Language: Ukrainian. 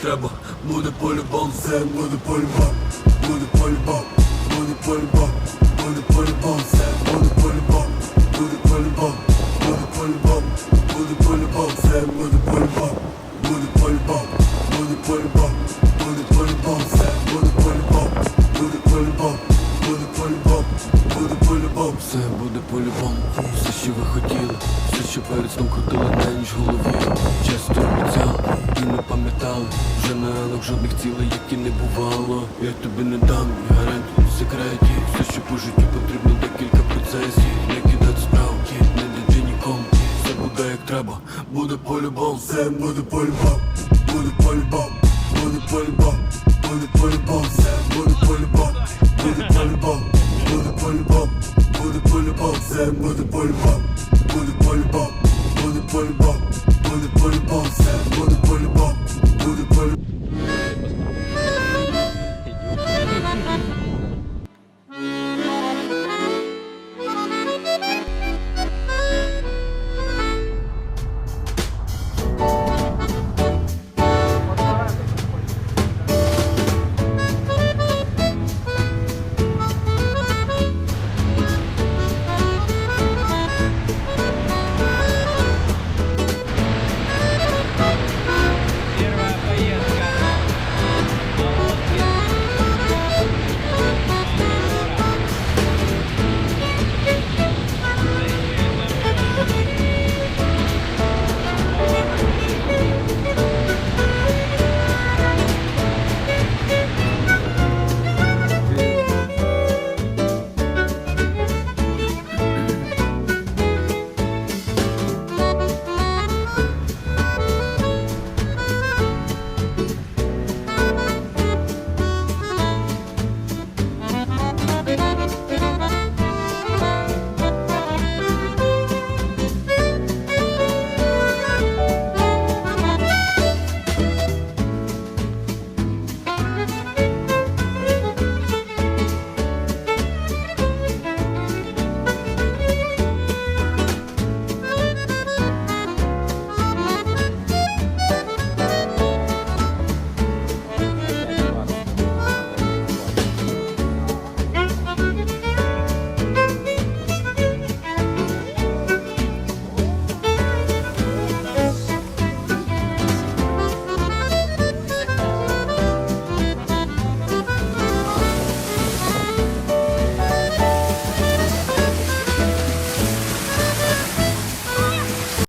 Треба, буде по-любому, все буде по-любому, буде по-любому, буде по-любому, буде по-любому, все буде по-любому, буде по-любому, буде по-любому, буде по-любому, все буде по-любому, буде по-любому, буде по-любому, буде по-любому, все буде по-любому, буде по-любому, буде по-любому, буде по-любому, все буде по-любому, все, що ви хотіли, все, що перед сном крутили на ніч в голові, часто обіцяли і не пам'ятали, вже на ранок жодних цілей, які не бувало. Я тобі не дам ні гарантій, секретів, все, що по життю потрібно декілька процесів, не кидати справки, не дати нікому, все буде як треба, буде по-любому, все буде по-любому, буде по-любому, буде по-любому, буде по-любому, все буде по-любому, буде по-любому, буде по-любому, буде по-любому, все буде по-любому, буде по-любому, буде по-любому, буде по-любому, все буде по-любому, буде по-любому.